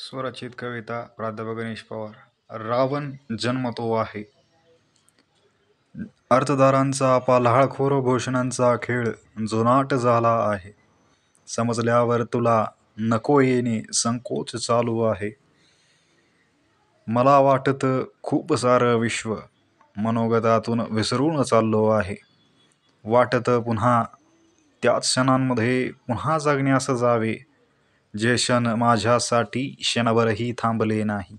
स्वरचित कविता प्राध्यापक गणेश पवार. रावण जन्मतो आहे. अर्थदारांचा पाल्हाळखोर घोषणांचा खेळ जुनाट झाला आहे. समजल्यावर तुला नको येणे संकोच चालू आहे. मला वाटत खूप सारं विश्व मनोगतातून विसरून चाललो आहे. वाटत पुन्हा त्याच क्षणांमध्ये पुन्हा जगण्यास जावे, जे क्षण माझ्यासाठी क्षणभरही थांबले नाही.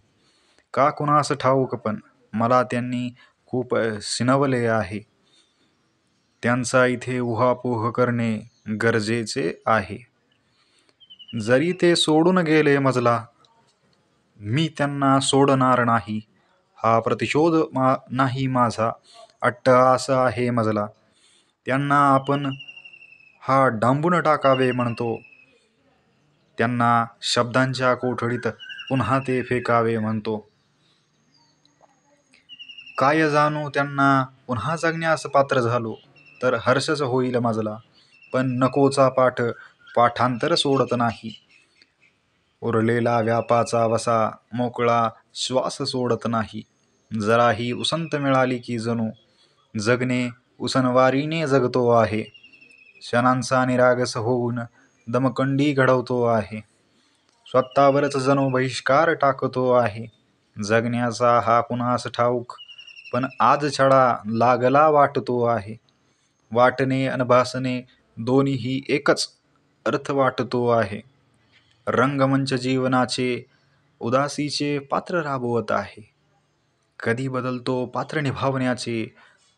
का कुणास ठाऊक, पण मला त्यांनी खूप सिनवले आहे. त्यांचा इथे उहापोह करणे गरजेचे आहे. जरी ते सोडून गेले मजला, मी त्यांना सोडणार नाही. हा प्रतिशोध नाही माझा, अट्टहास आहे मजला. त्यांना आपण हा डांबून टाकावे म्हणतो. त्यांना शब्दांच्या कोठडीत पुन्हा ते फेकावे म्हणतो. काय जाणू त्यांना पुन्हा जगण्यास पात्र झालो तर हर्षच होईल मजला. पण नकोचा पाठांतर सोडत नाही. उरलेला व्यापाचा वसा मोकळा श्वास सोडत नाही. जराही उसंत मिळाली की जणू जगणे उसनवारीने जगतो आहे. क्षणांचा निरागस होऊन दमकंडी घडवतो आहे. स्वतःवरच जणू बहिष्कार टाकतो आहे. जगण्याचा हा कुणास ठाऊक, पण आज छडा लागला वाटतो आहे. वाटणे अन भासणे दोन्हीही एकच अर्थ वाटतो आहे. रंगमंच जीवनाचे उदासीचे पात्र राबवत आहे. कधी बदलतो पात्र निभावण्याचे,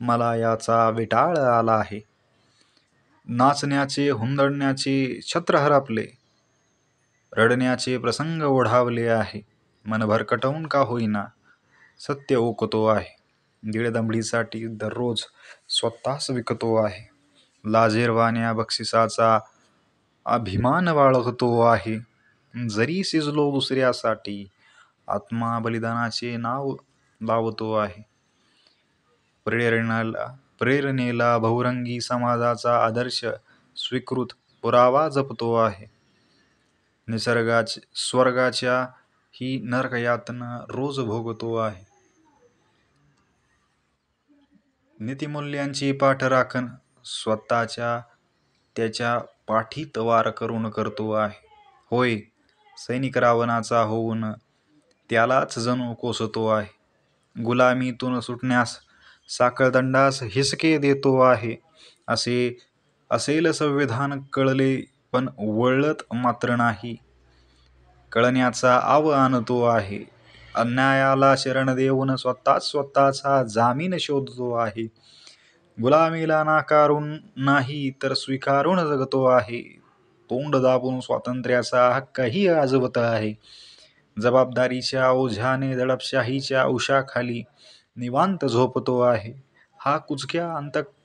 मला याचा विटाळ आला आहे. नाचण्याचे हुंदडण्याचे छत्र हरपले, रडण्याचे प्रसंग ओढावले आहे. मन भरकटवून का होईना सत्य ओकतो आहे. दीडदमडीसाठी दररोज स्वतःस विकतो आहे. लाजिरवाण्या बक्षिसाचा अभिमान बाळगतो आहे. जरी सिजलो दुसऱ्यासाठी आत्मा बलिदानाचे नाव लावतो आहे. प्रेरणेला बहुरंगी समाजाचा आदर्श स्वीकृत पुरावा जपतो आहे. स्वर्गाच्या ही नरकयातना रोज भोगतो आहे. नीतिमूल्यांची पाठराखण स्वतःच्या त्याच्या पाठीत वार करून करतो आहे. होय, सैनिक रावणाचा होऊन त्यालाच जणू कोसतो आहे. गुलामीतून सुटण्यास साखळदंडास हिसके देतो आहे. असेल संविधान कळले, पण वळत मात्र नाही. कळण्याचा आव आणतो आहे. अन्यायाला शरण देऊन स्वतःचा जामीन शोधतो आहे. गुलामीला नाकारून नाही तर स्वीकारून जगतो आहे. तोंड दाबून स्वातंत्र्याचा हक्कही आजवत आहे. जबाबदारीच्या ओझ्याने दडपशाहीच्या उशाखाली निवांत झोपतो आहे. हा कुचक्या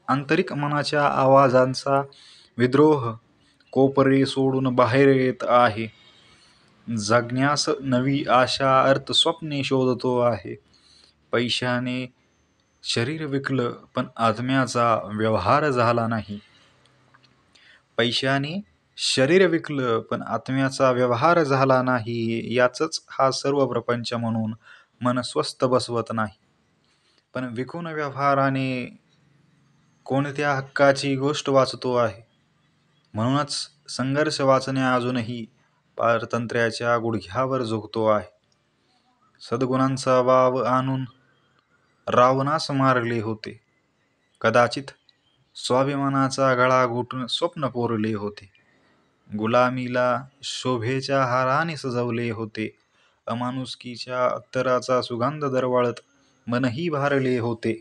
आंतरिक मनाच्या आवाजांचा विद्रोह कोपरे सोडून बाहेर येत आहे. जगण्यास नवी आशा अर्थ स्वप्ने शोधतो आहे. पैशाने शरीर विकलं, पण आत्म्याचा व्यवहार झाला नाही. पैशाने शरीर विकलं, पण आत्म्याचा व्यवहार झाला नाही. याचच हा सर्व प्रपंच म्हणून मन स्वस्थ बसवत नाही. पण विकून व्यवहाराने कोणत्या हक्काची गोष्ट वाचतो आहे. म्हणूनच संघर्ष वाचण्या अजूनही पारतंत्र्याच्या गुडघ्यावर झुकतो आहे. सद्गुणांचा वाव आणून रावणास मारले होते. कदाचित स्वाभिमानाचा गळा घोटून स्वप्न कोरले होते. गुलामीला शोभेच्या हाराने सजवले होते. अमानुष्कीच्या अत्तराचा सुगंध दरवळत मनही भारले होते.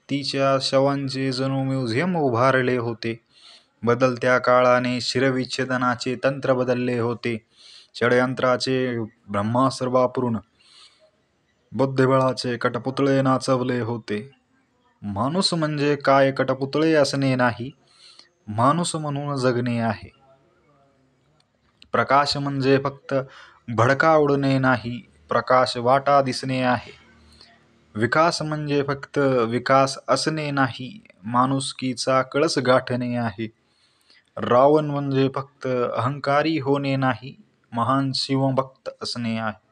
तिच्या शवांचे जणू म्युझियम उभारले होते. बदलत्या काळाने शिरविच्छेदनाचे तंत्र बदलले होते. षडयंत्राचे ब्रह्मास्त्र वापरून बुद्धिबळाचे कटपुतळे नाचवले होते. माणूस म्हणजे काय कटपुतळे असणे नाही, माणूस म्हणून जगणे आहे. प्रकाश म्हणजे फक्त भडका उडणे नाही, प्रकाश वाटा दिसणे आहे. विकास म्हणजे फक्त विकास असणे नाही, माणुसकीचा कळस गाठणे आहे. रावण म्हणजे फक्त अहंकारी होणे नाही, महान शिवभक्त असणे आहे.